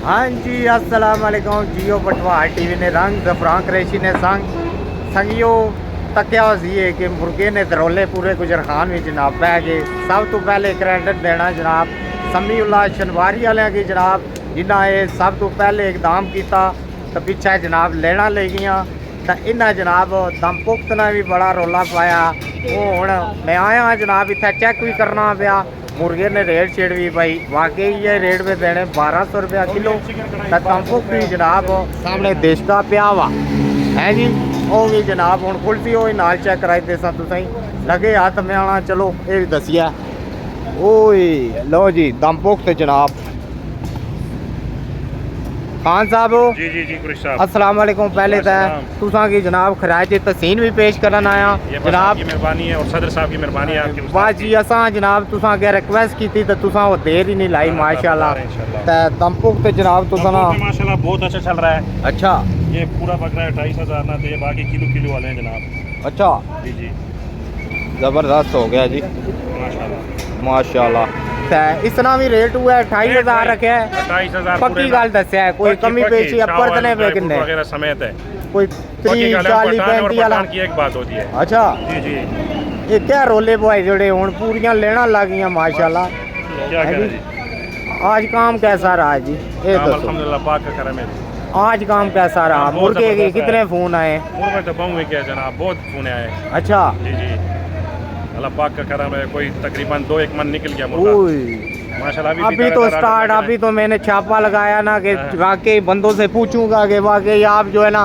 हाँ जी, अस्सलाम वालेकुम। जियो पटवार टीवी ने रंग जफरान करेशी ने संगियो तकिया सी है कि मुर्गे ने दरोले पूरे गुजर खान में जनाब बह गए। सब तो पहले क्रेडिट देना जनाब समीउल्लाह शनवारी वाले की जनाब, जिन्हें ये सब तो पहले इकदाम किया तो पिछा जनाब लेना ले गई तो इन्हें जनाब दमपुख्त ने भी बड़ा रौला पाया। वो हूँ मैं आया जनाब इतना चेक भी करना पाया। मुर्गे ने रेट छेड़ भी भाई वाकई ये रेट पे देने 1200 रुपया किलो। तो दमपुख्त भी जनाब सामने देश का पिया हुआ है जी। वो भी जनाब हूँ कुल्फी वो नाल चेक कराई दे सा तुस लगे हाथ में आना। चलो ये दसिया ओए लो जी दमपुख्त जनाब खान साहब जी जी जी साहब अस्सलाम वालेकुम। पहले तो तुसा की जनाब खराज तहसीन भी पेश करन आया जनाब की मेहरबानी है और सदर साहब की मेहरबानी है आपकी। वाह जी असा जनाब तुसा अगर रिक्वेस्ट की थी तो तुसा वो देर ही नहीं लाई माशाल्लाह। तो दमपुख्त जनाब तुसा ना माशाल्लाह बहुत अच्छा चल रहा है। अच्छा ये पूरा बकरा है 2500 ना, तो ये बाकी किलो वाले हैं जनाब। अच्छा जी जी जबरदस्त हो गया जी माशाल्लाह माशाल्लाह। इसना भी रेट हुआ है 28,000 रखे है 28,000 पक्की गल दस्या है कोई कमी पेशी अपर तने पे किन्ने वगैरह समेत है कोई 30 40 35 वाला की एक बात होती है। अच्छा जी जी ये क्या रोले बॉय जोड़े हुन पूरियां लेना लग गई माशाल्लाह। क्या कह रहे जी आज काम कैसा रहा जी ये दसो। अल्हम्दुलिल्लाह पाक का करम है। आज काम कैसा रहा? मुर्गे के कितने फोन आए? मुर्गे तो बहु में क्या जनाब बहुत फोन आए। अच्छा जी जी अल्लाह पाक का करम है। कोई तकरीबन 2-1 मन निकल गया मुर्गा माशाल्लाह। अभी तो स्टार्ट अभी तो मैंने छापा लगाया ना कि वाकई बंदों से पूछूंगा कि वाकई आप जो है ना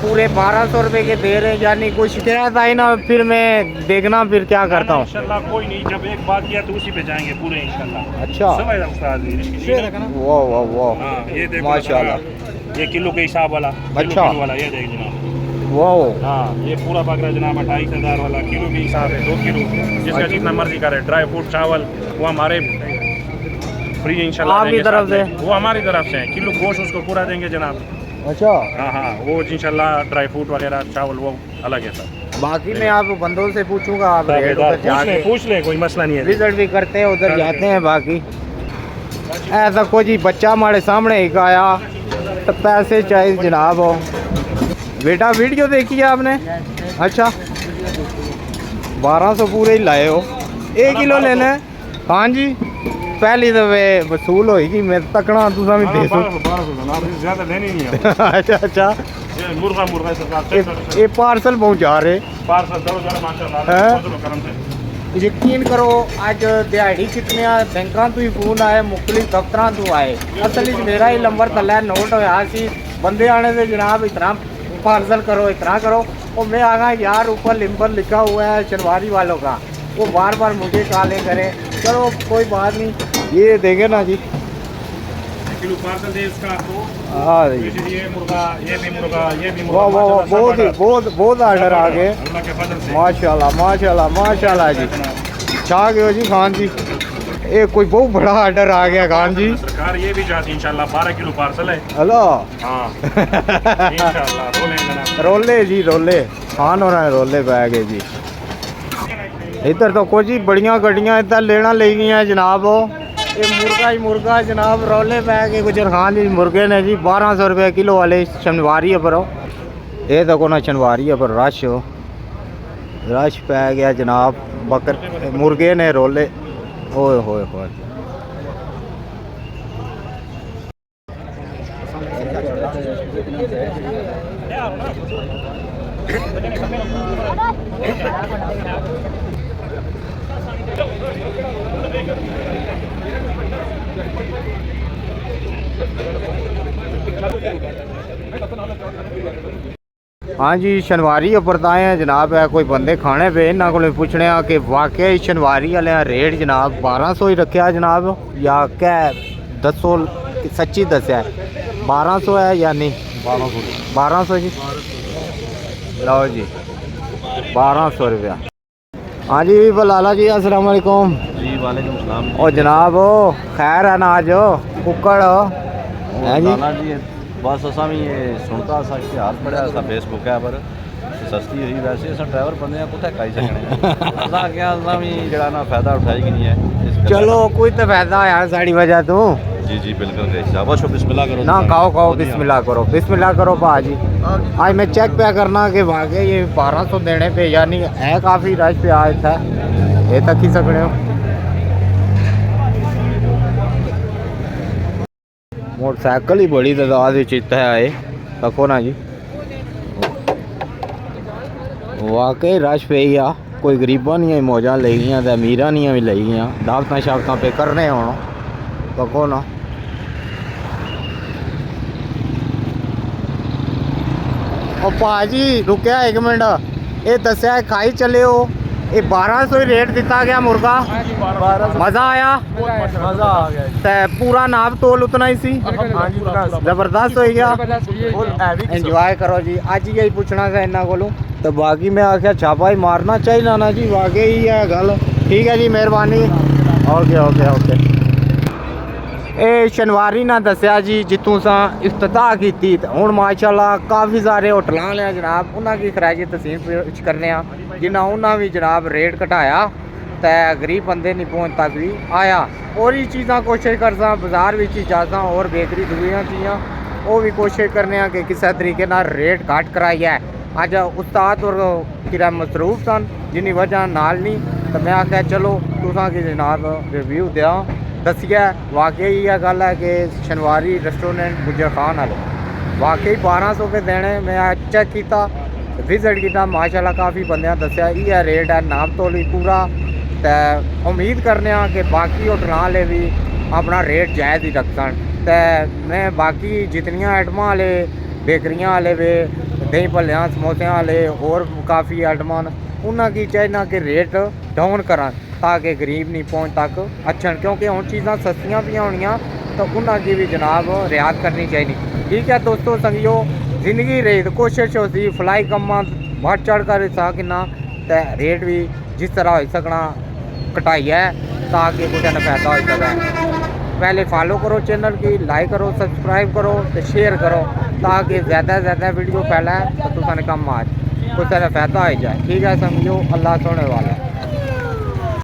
पूरे 1200 रुपए के दे रहे हैं, यानी कोई शिकायत आई ना फिर मैं देखना फिर क्या करता हूँ। इंशाल्लाह कोई नहीं, जब एक बात किया तो उसी पे जाएंगे पूरे इंशाल्लाह। अच्छा वाह वाह वाह ये देखो माशाल्लाह ये किलो के हिसाब वाला। अच्छा वाला ये देख जनाब। वाह हाँ ये पूरा बकरा जनाब 28,000 वाला किलो के हिसाब है 2 किलो जिसका जितना मर्जी करे। ड्राई फ्रूट चावल वो हमारे फ्री इंशाल्लाह आपकी तरफ से, वो हमारी तरफ से है। किलो गोश्त उसको पूरा देंगे जनाब। अच्छा हाँ हाँ वो इंशाल्लाह ड्राई फ्रूट वगैरह चावल वो अलग है सर। बाकी मैं आप बंदों से पूछूंगा आप रेट उधर जाके पूछ ले कोई मसला नहीं है। विजिट भी करते हैं उधर जाते हैं। बाकी ऐसा कोई जी बच्चा हमारे सामने एक आया तो पैसे चाहिए जनाब। बेटा वीडियो देखी है आपने? अच्छा 1200 पूरे ही लाए हो। 1 किलो लेना है? हाँ जी पहली तो वे वसूल होगी मैं तकना दूसरा भी दे ज़्यादा लेनी नहीं है। अच्छा अच्छा मुर्गा सरकार ये पार्सल पहुँचा रहे यकीन करो अज दिहाड़ी कितने बैंकों तो ही फोन आए मुख्तलिफ दफ्तर तो आए। असल मेरा ही नंबर थले नोट होया सी बंदे आने से जनाब इतना पार्सल करो इतना करो। और मैं आगा यार ऊपर नंबर लिखा हुआ है शनवारी वालों का, वो बार बार मुझे कॉलें करें। चलो कोई बात नहीं ये देंगे ना जी किलो पार्सल दे इसका आपको। हाँ जी ये मुर्गा ये भी मुर्गा ये भी वाह वाह वाह बहुत ऑर्डर आ गए अल्लाह के फजल से माशाल्लाह माशाल्लाह माशाल्लाह जी। छा गए हो जी खान जी ये कोई बहुत बड़ा ऑर्डर आ गया खान जी। सरकार ये भी चाहती इंशाल्लाह 12 किलो पार्सल है। हेलो हाँ इंशाल्लाह रोले जी रोले खान हो रहा है रोले पै गए जी। इधर तो कुछ ही बड़िया गड्डियाँ इधर लेना ले गई हैं जनाब। ये मुर्गा ही मुर्गा जनाब रोले पै गए गुजर खान जी मुर्गे ने जी 1200 रुपये किलो वाले शनवारी पर। ये तो को ना शनवारी पर रश पै गया जनाब। बकर मुर्गे ने रोले ओए होए होए हाँ जी शनवारी उपर आए हैं जनाब। है कोई बंदे खाने पे इन्हों को पूछने कि वाकई शनवारी वाले रेट जनाब 1200 ही रखे जनाब या क्या दसो सच्ची दसिया 1200 है या नहीं? 1200 जी लो जी 1200 रुपया। हाँ जी बलाला जी अस्सलाम वालेकुम। जी वालेकुम सलाम। और जनाब खैर है ना आज कुकड़ है जी? जी बस असा भी ये सुनता सा इश्तिहार पढ़िया सा फेसबुक है पर सस्ती हुई वैसे अस ड्राइवर बंदे हैं कुत्थे खाई सकने असा क्या असा भी जड़ा ना फायदा उठाई कि नहीं है। चलो कोई तो फायदा आया साड़ी वजह तो जी जी बिल्कुल गई शाबाश हो बिस्मिल्लाह करो ना खाओ खाओ बिस्मिल्लाह करो भाजी। आज मैं चेक पे करना कि वाकई ये 1200 देने पे यानी है काफ़ी रश पे आज था ये तक ही सकते हो। मोटरसाइकिल ही बड़ी तादाद इतना है तको ना जी वाकई रश पे ही आ कोई गरीबा नहीं मौजा ले गई तो अमीर नहीं भी ले गई दावत शावत पे करने हो तको ना। और भाजी रुकया एक मिनट ये दसिया खाई चले हो ये 1200 ही रेट दिता गया मुर्गा मज़ा आया मज़ा आ गया ते पूरा नाप तोल उतना ही सी जबरदस्त हो गया एंजॉय करो जी। अज यही पूछना था इन्हों को तो बाकी मैं आख्या छापा ही मारना चाहिए ना जी वाकई ही है गल। ठीक है जी मेहरबानी ओके ओके ओके। ਇਹ ਸ਼ਨਵਾਰੀ ਨਾ ਦੱਸਿਆ ਜੀ ਜਿੱਥੋਂ ਸਾਂ ਇਫਤਤਾਹ ਕੀਤੀ ਤੇ ਹੁਣ ਮਾਸ਼ਾਅੱਲਾ ਕਾਫੀ ਸਾਰੇ ਹੋਟਲਾਂ ਵਾਲਿਆਂ ਜਨਾਬ ਉਹਨਾਂ ਦੀ ਖਰਾਜ ਤਸੀਮ ਪੇਸ਼ ਕਰਨੇ ਆ ਜਿਨ੍ਹਾਂ ਉਹਨਾਂ ਵੀ ਜਨਾਬ ਰੇਟ ਘਟਾਇਆ ਤੇ ਗਰੀਬ ਬੰਦੇ ਨਹੀਂ ਪਹੁੰਚ ਤੱਕ ਵੀ ਆਇਆ और ही चीज़ा कोशिश करसा बाजार भी जासा और बेकरी दूसरिया चीज़ा वो भी कोशिश करने कि किसी तरीके ना रेट घट कराई है। अज उस्ताद और किरा मसरूफ सन जिनी वजह नाल नहीं तो मैं आख्या चलो तुसा कि जनाब रिव्यू दिया दसिया वाकई यह गल है कि शनवारी रेस्टोरेंट गुजर खान वाले वाकई 1200 के देने मैं चेक किया विजिट किया माशाल्लाह काफ़ी बंद दसिया यह रेट है नाम तोली पूरा तो उम्मीद करने कि बाकी होटलों वाले भी अपना रेट जायज़ ही रखन तो मैं बाकी जितनिया आइटमां वाले बेकरियां वाले वे दही भल्लियां समोसे वाले और काफ़ी आइटमां उन्होंने की चाहिए कि रेट डाउन करा ताकि गरीब नहीं पहुँच तक अच्छन क्योंकि हूँ चीज़ां सस्तियां भी होनियां तो उन्होंने भी जनाब रियायत करनी चाहिए। ठीक है दोस्तों संगियो जिंदगी रही तो कोशिश होती फलाई कम्मा बढ़ चढ़ कर हिस्सा किन्ना तो रेट भी जिस तरह हो सकना घटाई है ताकि कुछ ना फायदा हो सके। पहले फॉलो करो चैनल की लाइक करो सब्सक्राइब करो तो शेयर करो ताकि ज़्यादा से ज़्यादा वीडियो फैलाए तो तुम काम आज कुछ ना फायदा हो जाए। ठीक है समझो अल्लाह सोने वाला है।